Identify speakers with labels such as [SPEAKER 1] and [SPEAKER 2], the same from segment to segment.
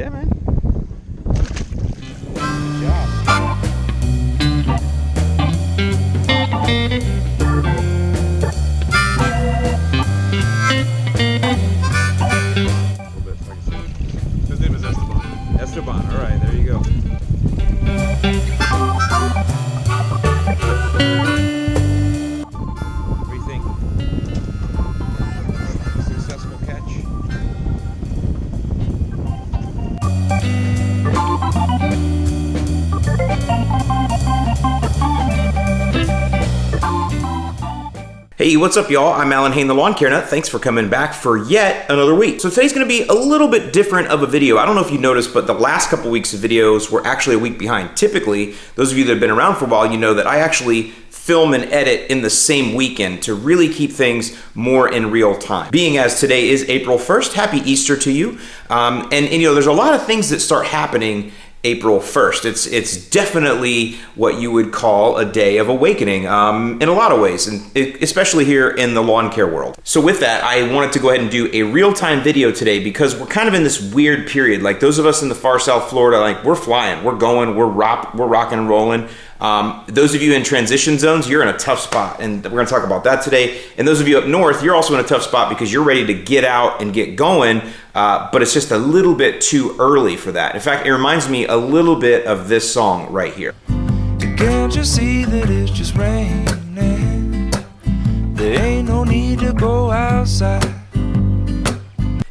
[SPEAKER 1] Yeah, man. Good job. A little bit, like I said. His name is Esteban. Esteban, all right, there you go. What do you think? Successful catch? Hey, what's up y'all? I'm Alan Hain, the Lawn Care Nut. Thanks for coming back for yet another week. So today's gonna be a little bit different of a video. I don't know if you noticed, but the last couple weeks of videos were actually a week behind. Typically, those of you that have been around for a while, you know that I actually film and edit in the same weekend to really keep things more in real time. Being as today is April 1st, happy Easter to you. And you know, there's a lot of things that start happening April 1st. It's definitely what you would call a day of awakening in a lot of ways, and especially here in the lawn care world. So with that, I wanted to go ahead and do a real-time video today because we're kind of in this weird period. Like those of us in the far South Florida, like we're flying, we're going, we're rocking and rolling. Those of you in transition zones, you're in a tough spot, and we're gonna talk about that today. And those of you up north, you're also in a tough spot because you're ready to get out and get going, but it's just a little bit too early for that. In fact, it reminds me a little bit of this song right here.
[SPEAKER 2] Can't you see that it's just raining? There ain't no need to go outside.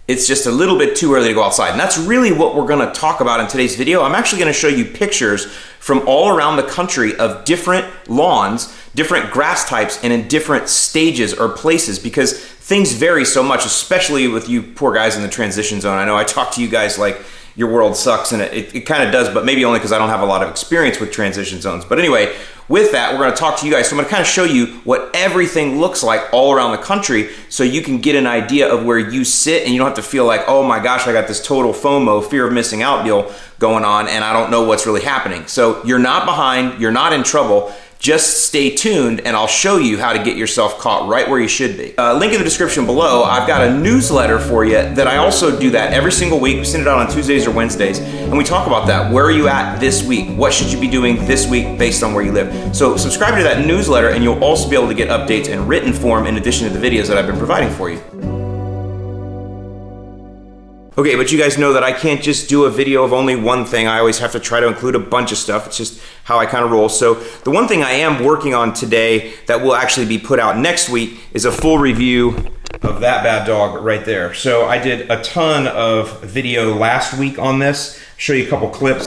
[SPEAKER 1] It's just a little bit too early to go outside. And that's really what we're gonna talk about in today's video. I'm actually gonna show you pictures from all around the country of different lawns, different grass types, and in different stages or places, because things vary so much, especially with you poor guys in the transition zone. I know I talk to you guys like your world sucks, and it kind of does, but maybe only because I don't have a lot of experience with transition zones. But anyway, with that, we're gonna talk to you guys. So I'm gonna kind of show you what everything looks like all around the country so you can get an idea of where you sit and you don't have to feel like, oh my gosh, I got this total FOMO, fear of missing out deal going on and I don't know what's really happening. So you're not behind, you're not in trouble. Just stay tuned and I'll show you how to get yourself caught right where you should be. Link in the description below. I've got a newsletter for you that I also do that every single week. We send it out on Tuesdays or Wednesdays, and we talk about that. Where are you at this week? What should you be doing this week based on where you live? So subscribe to that newsletter and you'll also be able to get updates in written form in addition to the videos that I've been providing for you. Okay, but you guys know that I can't just do a video of only one thing. I always have to try to include a bunch of stuff. It's just how I kind of roll. So the one thing I am working on today that will actually be put out next week is a full review of that bad dog right there. So I did a ton of video last week on this. Show you a couple clips.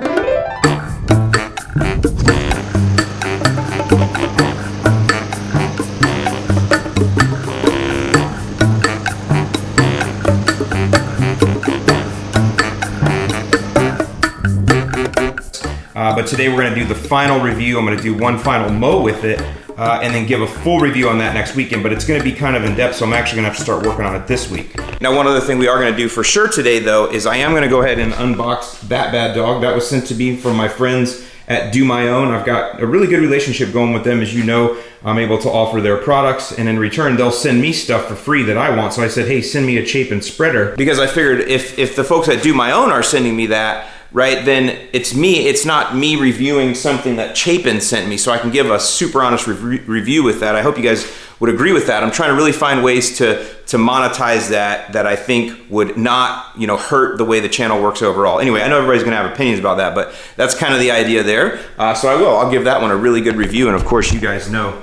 [SPEAKER 1] But today we're gonna do the final review. I'm gonna do one final mow with it and then give a full review on that next weekend, but it's gonna be kind of in depth, so I'm actually gonna have to start working on it this week. Now, one other thing we are gonna do for sure today though, is I am gonna go ahead and unbox that bad dog. That was sent to me from my friends at Do My Own. I've got a really good relationship going with them. As you know, I'm able to offer their products, and in return, they'll send me stuff for free that I want. So I said, hey, send me a Chapin spreader, because I figured if the folks at Do My Own are sending me that, right, then it's not me reviewing something that Chapin sent me, so I can give a super honest review with that. I hope you guys would agree with that. I'm trying to really find ways to monetize that I think would not, you know, hurt the way the channel works overall. Anyway, I know everybody's gonna have opinions about that, but that's kind of the idea there. So I'll give that one a really good review, and of course you guys know,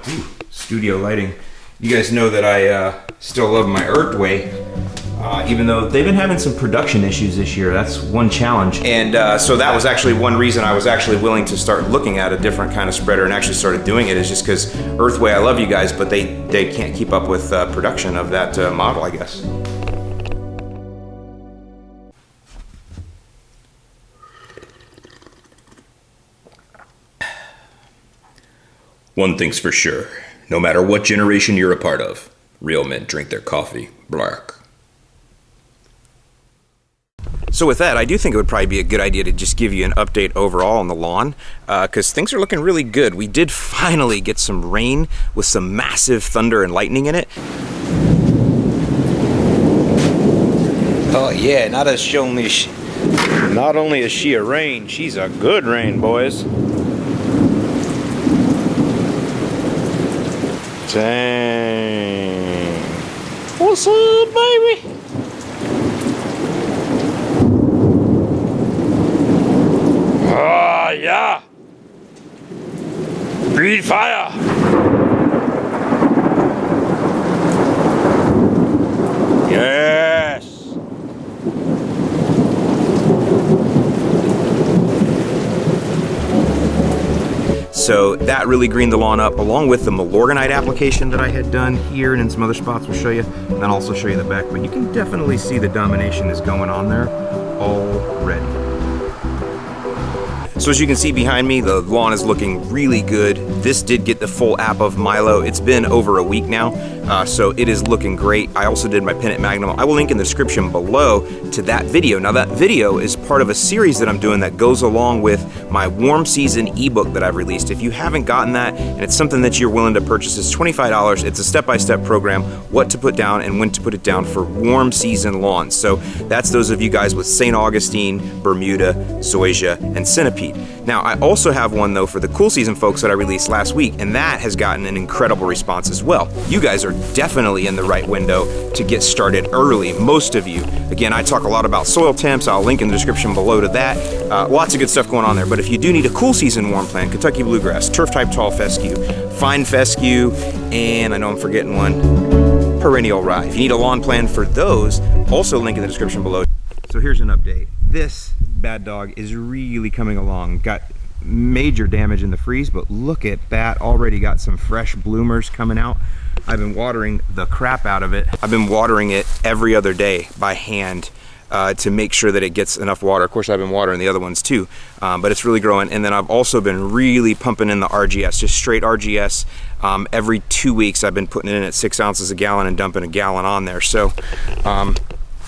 [SPEAKER 1] studio lighting, you guys know that I still love my Earthway. Even though they've been having some production issues this year. That's one challenge. And so that was actually one reason I was actually willing to start looking at a different kind of spreader and actually started doing it, is just because Earthway, I love you guys, but they can't keep up with production of that model, I guess.
[SPEAKER 3] One thing's for sure, no matter what generation you're a part of, real men drink their coffee black.
[SPEAKER 1] So with that, I do think it would probably be a good idea to just give you an update overall on the lawn, because things are looking really good. We did finally get some rain with some massive thunder and lightning in it.
[SPEAKER 4] Oh yeah, now that's showing me
[SPEAKER 1] Not only is she a rain, she's a good rain, boys. Dang. What's up, baby? Ah, yeah. Breathe fire. Yes. So that really greened the lawn up, along with the Milorganite application that I had done here and in some other spots we'll show you, and then also show you the back. But you can definitely see the domination is going on there already. So as you can see behind me, the lawn is looking really good. This did get the full app of Milo. It's been over a week now, so it is looking great. I also did my Pennant Magnum. I will link in the description below to that video. Now that video is part of a series that I'm doing that goes along with my warm season ebook that I've released. If you haven't gotten that and it's something that you're willing to purchase, it's $25. It's a step-by-step program, what to put down and when to put it down for warm season lawns. So that's those of you guys with St. Augustine, Bermuda, Zoysia, and Centipede. Now, I also have one though for the cool season folks that I released last week, and that has gotten an incredible response as well. You guys are definitely in the right window to get started early, most of you. Again, I talk a lot about soil temps. I'll link in the description below to that. Lots of good stuff going on there, but if you do need a cool season warm plant, Kentucky bluegrass, turf type tall fescue, fine fescue, and I know I'm forgetting one, perennial rye. If you need a lawn plan for those, also link in the description below. So here's an update. This bad dog is really coming along. Got major damage in the freeze, but look at that. Already got some fresh bloomers coming out. I've been watering the crap out of it. I've been watering it every other day by hand to make sure that it gets enough water. Of course, I've been watering the other ones too, but it's really growing. And then I've also been really pumping in the RGS, just straight RGS. Every 2 weeks, I've been putting it in at 6 ounces a gallon and dumping a gallon on there. So I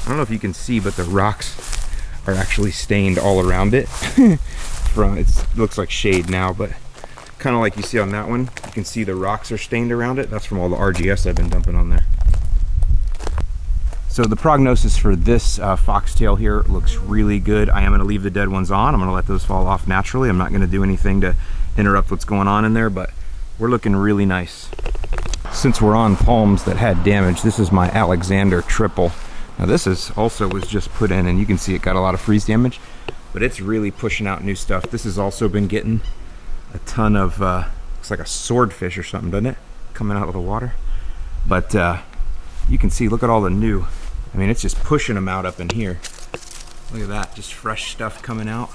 [SPEAKER 1] don't know if you can see, but the rocks are actually stained all around it. It looks like shade now, but kind of like you see on that one, you can see the rocks are stained around it. That's from all the RGS I've been dumping on there. So the prognosis for this foxtail here looks really good. I am going to leave the dead ones on. I'm going to let those fall off naturally. I'm not going to do anything to interrupt what's going on in there, but we're looking really nice. Since we're on palms that had damage, this is my Alexander triple. Now this is also was just put in, and you can see it got a lot of freeze damage, but it's really pushing out new stuff. This has also been getting a ton of, looks like a swordfish or something, doesn't it? Coming out of the water. But you can see, look at all the new. I mean, it's just pushing them out up in here. Look at that, just fresh stuff coming out.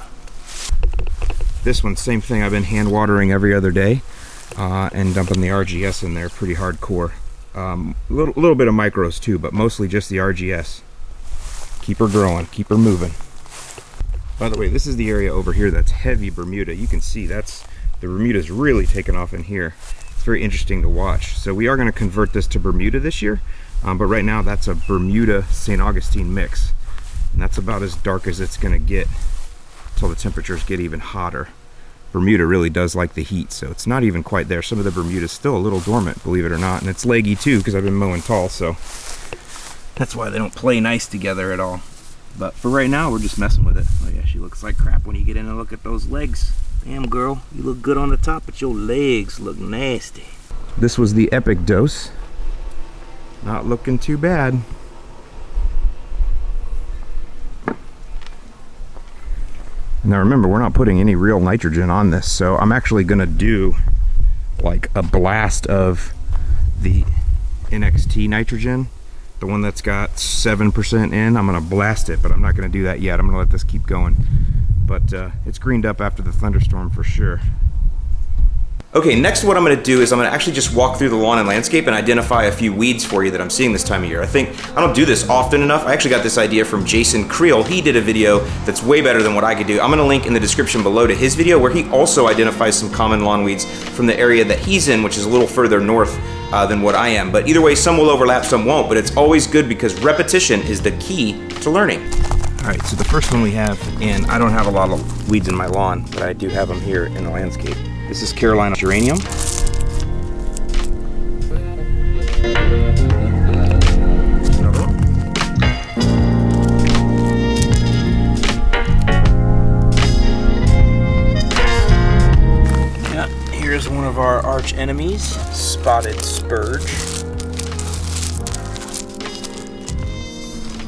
[SPEAKER 1] This one, same thing. I've been hand watering every other day and dumping the RGS in there pretty hardcore. Little bit of micros too, but mostly just the RGS. Keep her growing, keep her moving. By the way, this is the area over here that's heavy Bermuda. You can see the Bermuda's really taken off in here. It's very interesting to watch. So we are going to convert this to Bermuda this year, but right now that's a Bermuda St. Augustine mix, and that's about as dark as it's going to get until the temperatures get even hotter. Bermuda really does like the heat, so it's not even quite there. Some of the Bermuda's still a little dormant, believe it or not, and it's leggy too because I've been mowing tall, so that's why they don't play nice together at all. But for right now, we're just messing with it. Oh yeah, she looks like crap when you get in and look at those legs. Damn girl, you look good on the top, but your legs look nasty. This was the epic dose. Not looking too bad. Now remember, we're not putting any real nitrogen on this, so I'm actually gonna do like a blast of the NXT nitrogen, the one that's got 7% in. I'm gonna blast it, but I'm not gonna do that yet. I'm gonna let this keep going. But it's greened up after the thunderstorm for sure. Okay, next what I'm gonna do is I'm gonna actually just walk through the lawn and landscape and identify a few weeds for you that I'm seeing this time of year. I don't do this often enough. I actually got this idea from Jason Creel. He did a video that's way better than what I could do. I'm gonna link in the description below to his video where he also identifies some common lawn weeds from the area that he's in, which is a little further north than what I am. But either way, some will overlap, some won't, but it's always good because repetition is the key to learning. All right, so the first one we have, and I don't have a lot of weeds in my lawn, but I do have them here in the landscape. This is Carolina geranium. Another one. arch enemies, spotted spurge.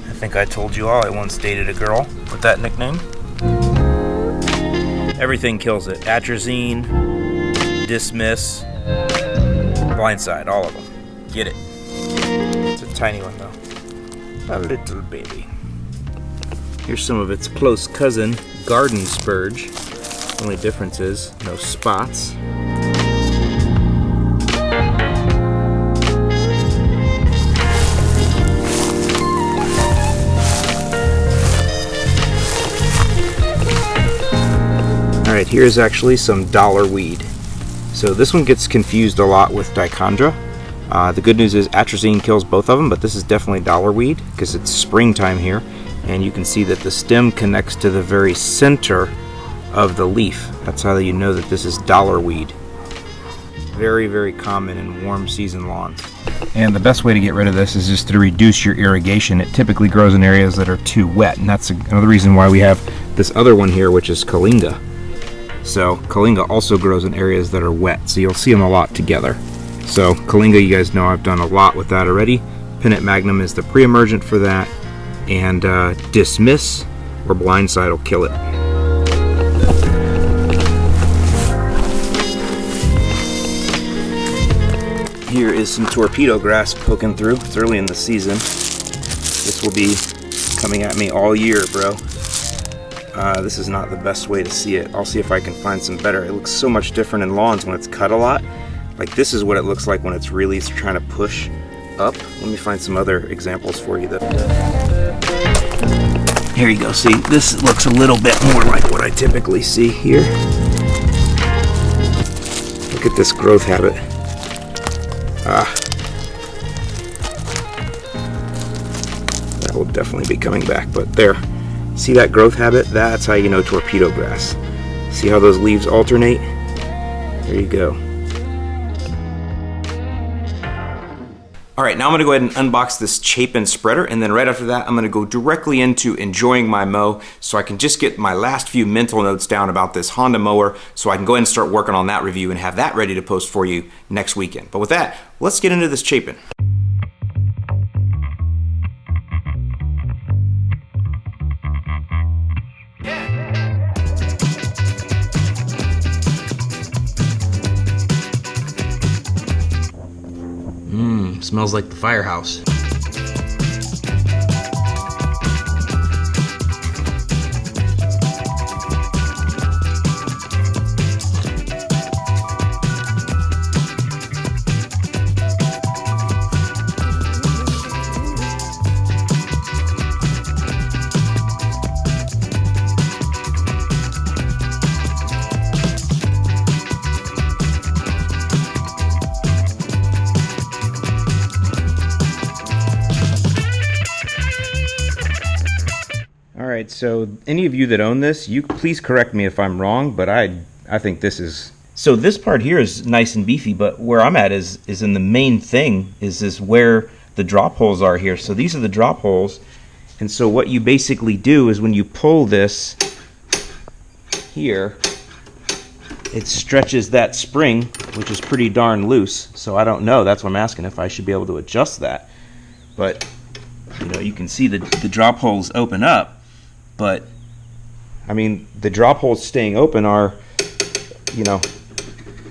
[SPEAKER 1] I think I told you all I once dated a girl with that nickname. Everything kills it. Atrazine, dismiss, blindside, all of them. Get it. It's a tiny one though. A little baby. Here's some of its close cousin, garden spurge. Only difference is no spots. Alright, here's actually some dollar weed. So this one gets confused a lot with dichondra. The good news is atrazine kills both of them, but this is definitely dollar weed because it's springtime here. And you can see that the stem connects to the very center of the leaf. That's how you know that this is dollar weed. Very, very common in warm season lawns. And the best way to get rid of this is just to reduce your irrigation. It typically grows in areas that are too wet, and that's another reason why we have this other one here, which is Kalinga. So Kalinga also grows in areas that are wet, so you'll see them a lot together. So Kalinga, you guys know I've done a lot with that already. Pinnet Magnum is the pre-emergent for that, and dismiss or blindside will kill it. Here is some torpedo grass poking through. It's early in the season. This will be coming at me all year, bro. This is not the best way to see it. I'll see if I can find some better. It looks so much different in lawns when it's cut a lot. Like this is what it looks like when it's really trying to push up. Let me find some other examples for you though. Here you go. See, this looks a little bit more like what I typically see here. Look at this growth habit. That will definitely be coming back, but there. See that growth habit? That's how you know torpedo grass. See how those leaves alternate? There you go. Alright, now I'm going to go ahead and unbox this Chapin spreader, and then right after that I'm going to go directly into enjoying my mow so I can just get my last few mental notes down about this Honda mower so I can go ahead and start working on that review and have that ready to post for you next weekend. But with that, let's get into this Chapin. Smells like the firehouse. Alright, so any of you that own this, you please correct me if I'm wrong, but I think this is... So this part here is nice and beefy, but where I'm at is in the main thing, is where the drop holes are here. So these are the drop holes, and so what you basically do is when you pull this here, it stretches that spring, which is pretty darn loose. So I don't know, that's what I'm asking, if I should be able to adjust that. But, you know, you can see the drop holes open up. But, I mean, the drop holes staying open are, you know,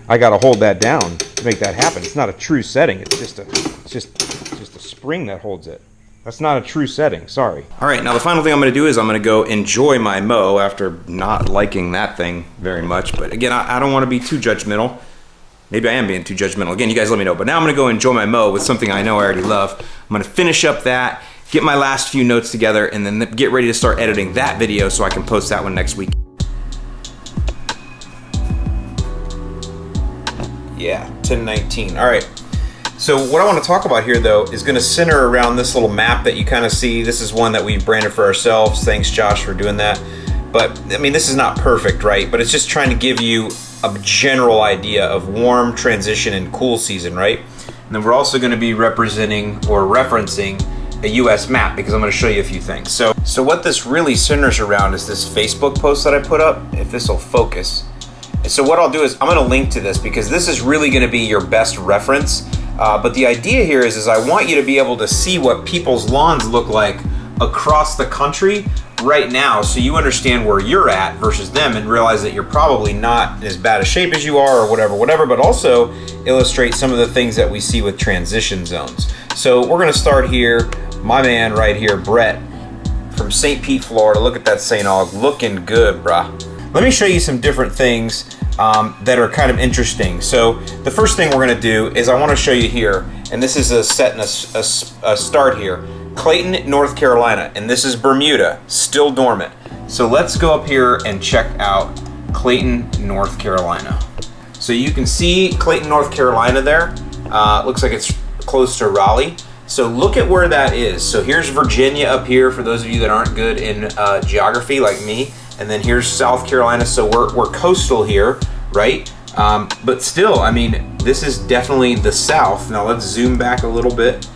[SPEAKER 1] I got to hold that down to make that happen. It's not a true setting. It's just a spring that holds it. That's not a true setting. Sorry. All right, now the final thing I'm going to do is I'm going to go enjoy my mow after not liking that thing very much. But again, I don't want to be too judgmental. Maybe I am being too judgmental. Again, you guys let me know. But now I'm going to go enjoy my mow with something I know I already love. I'm going to finish up that, get my last few notes together, and then get ready to start editing that video so I can post that one next week. Yeah, 10:19. All right. So what I want to talk about here, though, is going to center around this little map that you kind of see. This is one that we branded for ourselves. Thanks, Josh, for doing that. But, I mean, this is not perfect, right? But it's just trying to give you a general idea of warm transition and cool season, right? And then we're also going to be representing or referencing a US map because I'm going to show you a few things. So what this really centers around is this Facebook post that I put up, if this will focus. So what I'll do is I'm gonna link to this because this is really gonna be your best reference. But the idea here is I want you to be able to see what people's lawns look like across the country right now, so you understand where you're at versus them and realize that you're probably not as bad a shape as you are or whatever, but also illustrate some of the things that we see with transition zones. So we're gonna start here, my man right here, Brett from St. Pete, Florida. Look at that St. Aug, looking good, brah. Let me show you some different things that are kind of interesting. So the first thing we're gonna do is I wanna show you here, and this is a set and a start here. Clayton, North Carolina, and this is Bermuda, still dormant. So let's go up here and check out Clayton, North Carolina. So you can see Clayton, North Carolina there. Looks like it's close to Raleigh. So look at where that is. So here's Virginia up here for those of you that aren't good in geography like me. And then here's South Carolina. So we're coastal here, right? But still, I mean, this is definitely the South. Now let's zoom back a little bit.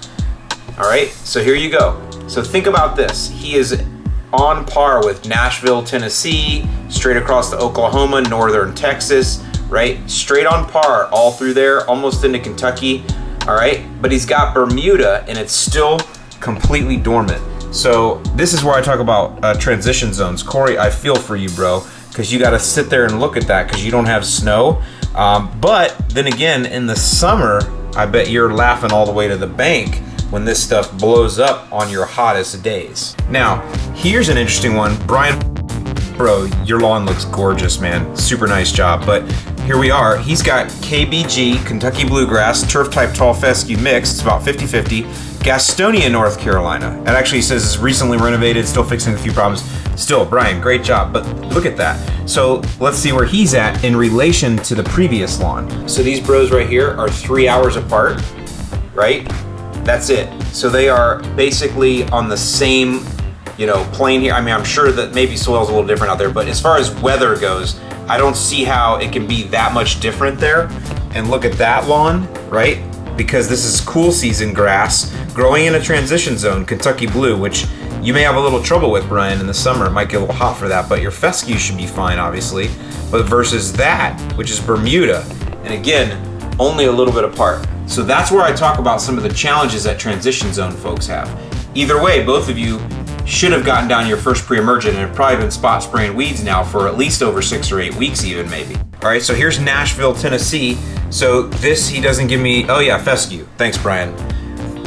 [SPEAKER 1] All right, so here you go. So think about this. He is on par with Nashville, Tennessee, straight across to Oklahoma, northern Texas, right? Straight on par all through there, almost into Kentucky, all right? But he's got Bermuda and it's still completely dormant. So this is where I talk about transition zones. Corey, I feel for you, bro, because you got to sit there and look at that because you don't have snow. But then again, in the summer, I bet you're laughing all the way to the bank when this stuff blows up on your hottest days. Now, here's an interesting one. Brian, bro, your lawn looks gorgeous, man. Super nice job. But here we are. He's got KBG, Kentucky Bluegrass, turf type tall fescue mix. It's about 50-50. Gastonia, North Carolina. It actually says it's recently renovated, still fixing a few problems. Still, Brian, great job. But look at that. So let's see where he's at in relation to the previous lawn. So these bros right here are 3 hours apart, right? That's it. So they are basically on the same, plane here. I mean, I'm sure that maybe soil's a little different out there, but as far as weather goes, I don't see how it can be that much different there. And look at that lawn, right? Because this is cool season grass growing in a transition zone, Kentucky Blue, which you may have a little trouble with, Brian, in the summer. It might get a little hot for that, but your fescue should be fine, obviously. But versus that, which is Bermuda, and again, only a little bit apart. So that's where I talk about some of the challenges that transition zone folks have. Either way, both of you should have gotten down your first pre-emergent and have probably been spot spraying weeds now for at least over 6 or 8 weeks even maybe. All right, so here's Nashville, Tennessee. So this, he doesn't give me, oh yeah, fescue. Thanks, Brian.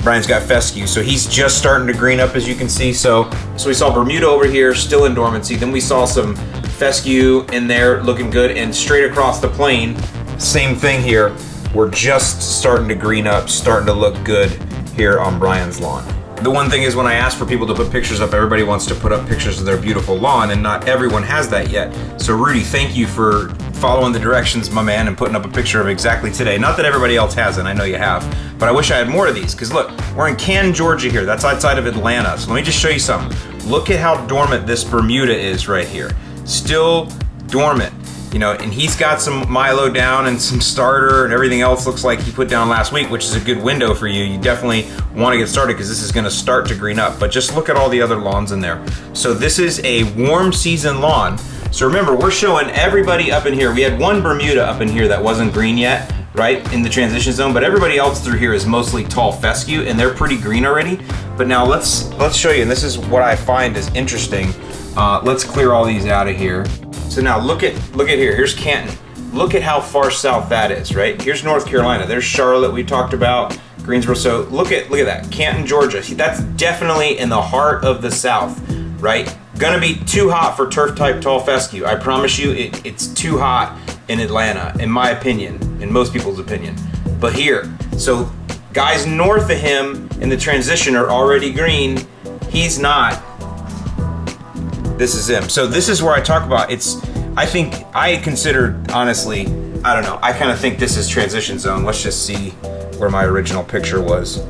[SPEAKER 1] Brian's got fescue. So he's just starting to green up, as you can see. So we saw Bermuda over here, still in dormancy. Then we saw some fescue in there looking good, and straight across the plain, same thing here. We're just starting to green up, starting to look good here on Brian's lawn. The one thing is when I ask for people to put pictures up, everybody wants to put up pictures of their beautiful lawn, and not everyone has that yet. So Rudy, thank you for following the directions, my man, and putting up a picture of exactly today. Not that everybody else hasn't, I know you have, but I wish I had more of these, because look, we're in Canton, Georgia here. That's outside of Atlanta. So let me just show you something. Look at how dormant this Bermuda is right here. Still dormant. And he's got some Milo down and some starter and everything else looks like he put down last week, which is a good window for you. You definitely want to get started because this is going to start to green up. But just look at all the other lawns in there. So this is a warm season lawn. So remember, we're showing everybody up in here. We had one Bermuda up in here that wasn't green yet, right, in the transition zone, but everybody else through here is mostly tall fescue and they're pretty green already. But now let's show you, and this is what I find is interesting. Let's clear all these out of here. So now look at here. Here's Canton. Look at how far south that is, right? Here's North Carolina. There's Charlotte we talked about, Greensboro. So look at that, Canton, Georgia. See, that's definitely in the heart of the South, right? Gonna be too hot for turf type tall fescue. I promise you, it's too hot in Atlanta, in my opinion, in most people's opinion. But here, so guys north of him in the transition are already green. He's not. This is him. So this is where I talk about I consider, honestly, I don't know. I kind of think this is transition zone. Let's just see where my original picture was.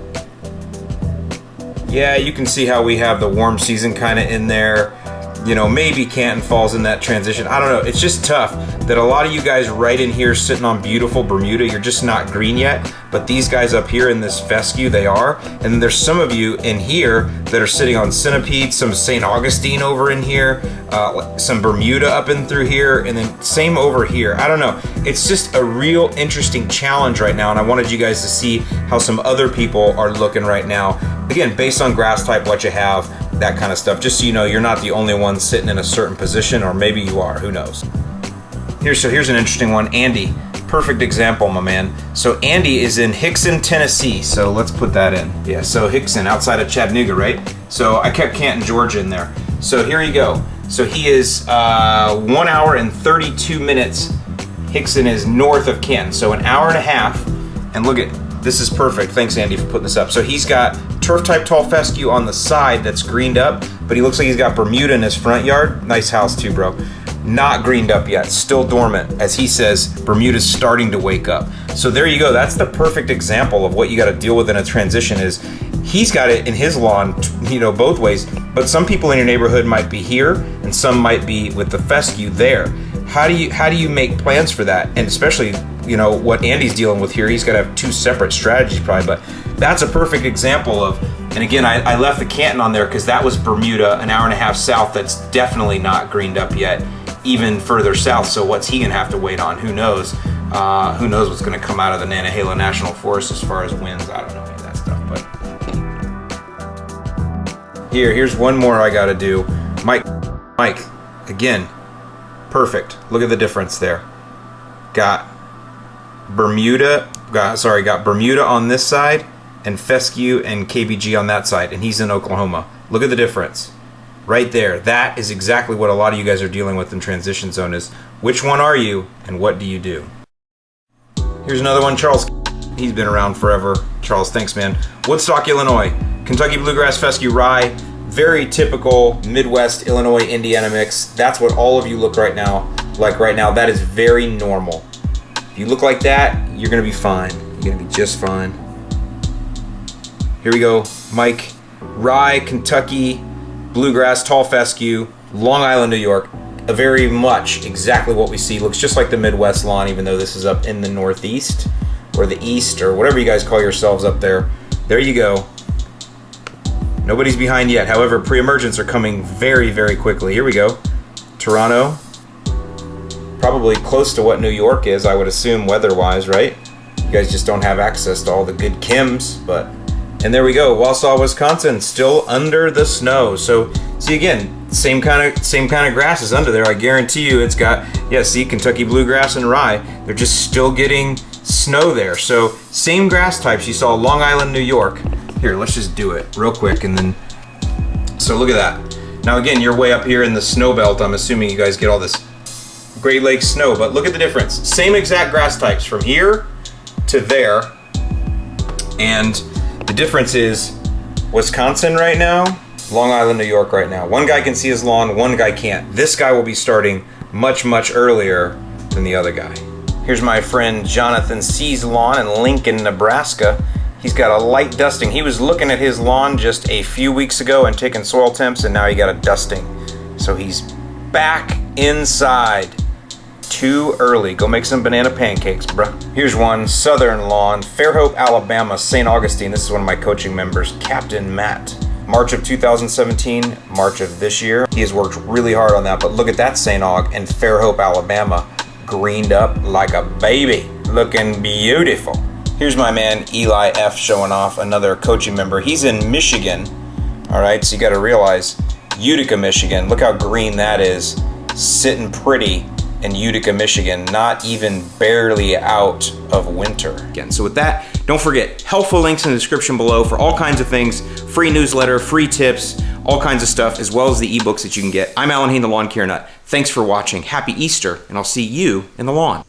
[SPEAKER 1] Yeah, you can see how we have the warm season kind of in there. Maybe Canton falls in that transition. I don't know. It's just tough that a lot of you guys right in here sitting on beautiful Bermuda, you're just not green yet. but these guys up here in this fescue, they are. And then there's some of you in here that are sitting on centipede, some St. Augustine over in here, some Bermuda up in through here, and then same over here. I don't know. It's just a real interesting challenge right now, and I wanted you guys to see how some other people are looking right now. Again, based on grass type, what you have, that kind of stuff. Just so you know, you're not the only one sitting in a certain position, or maybe you are, who knows. Here's an interesting one. Andy, perfect example, my man. So Andy is in Hickson, Tennessee. So let's put that in. Yeah, so Hickson, outside of Chattanooga, right? So I kept Canton, Georgia in there. So here you go. So he is 1 hour and 32 minutes. Hickson is north of Canton, so an hour and a half. And look at, this is perfect. Thanks, Andy, for putting this up. So he's got turf type tall fescue on the side that's greened up, but he looks like he's got Bermuda in his front yard. Nice house too, bro. Not greened up yet, still dormant. As he says, Bermuda's starting to wake up. So there you go. That's the perfect example of what you got to deal with in a transition. Is he's got it in his lawn, you know, both ways, but some people in your neighborhood might be here and some might be with the fescue there. How do you make plans for that? And especially, you know, what Andy's dealing with here, he's got to have two separate strategies probably, but that's a perfect example of, and again, I left the Canton on there because that was Bermuda, an hour and a half south, that's definitely not greened up yet, even further south. So what's he gonna have to wait on? Who knows? Who knows what's gonna come out of the Nantahala National Forest as far as winds? I don't know any of that stuff, but here's one more I gotta do. Mike, again, perfect. Look at the difference there. Got Bermuda on this side, and fescue and KBG on that side, and he's in Oklahoma. Look at the difference. Right there, that is exactly what a lot of you guys are dealing with in transition zone is, which one are you and what do you do? Here's another one, Charles. He's been around forever. Charles, thanks, man. Woodstock, Illinois. Kentucky bluegrass fescue rye. Very typical Midwest, Illinois, Indiana mix. That's what all of you look like right now. That is very normal. If you look like that, you're gonna be fine. You're gonna be just fine. Here we go, Mike. Rye, Kentucky, bluegrass, tall fescue, Long Island, New York. A very much exactly what we see. Looks just like the Midwest lawn, even though this is up in the Northeast or the East or whatever you guys call yourselves up there. There you go. Nobody's behind yet. However, pre-emergents are coming very, very quickly. Here we go. Toronto. Probably close to what New York is, I would assume, weather-wise, right? You guys just don't have access to all the good chems, but... And there we go, Wausau, Wisconsin, still under the snow. So, see again, same kind of grass is under there. I guarantee you it's got, yeah, see, Kentucky bluegrass and rye. They're just still getting snow there. So, same grass types. You saw Long Island, New York. Here, let's just do it real quick and then, so look at that. Now again, you're way up here in the snow belt. I'm assuming you guys get all this Great Lakes snow, but look at the difference. Same exact grass types from here to there. And the difference is Wisconsin right now, Long Island, New York right now. One guy can see his lawn, one guy can't. This guy will be starting much, much earlier than the other guy. Here's my friend Jonathan C's lawn in Lincoln, Nebraska. He's got a light dusting. He was looking at his lawn just a few weeks ago and taking soil temps, and now he got a dusting. So he's back inside. Too early. Go make some banana pancakes, bruh. Here's one, Southern Lawn, Fairhope, Alabama, St. Augustine. This is one of my coaching members, Captain Matt. March of 2017, March of this year. He has worked really hard on that, but look at that St. Aug and Fairhope, Alabama, greened up like a baby, looking beautiful. Here's my man Eli F showing off, another coaching member. He's in Michigan. All right, so you got to realize Utica, Michigan. Look how green that is, sitting pretty in Utica, Michigan, not even barely out of winter. Again, so with that, don't forget, helpful links in the description below for all kinds of things, free newsletter, free tips, all kinds of stuff, as well as the ebooks that you can get. I'm Alan Hain, the Lawn Care Nut. Thanks for watching. Happy Easter, and I'll see you in the lawn.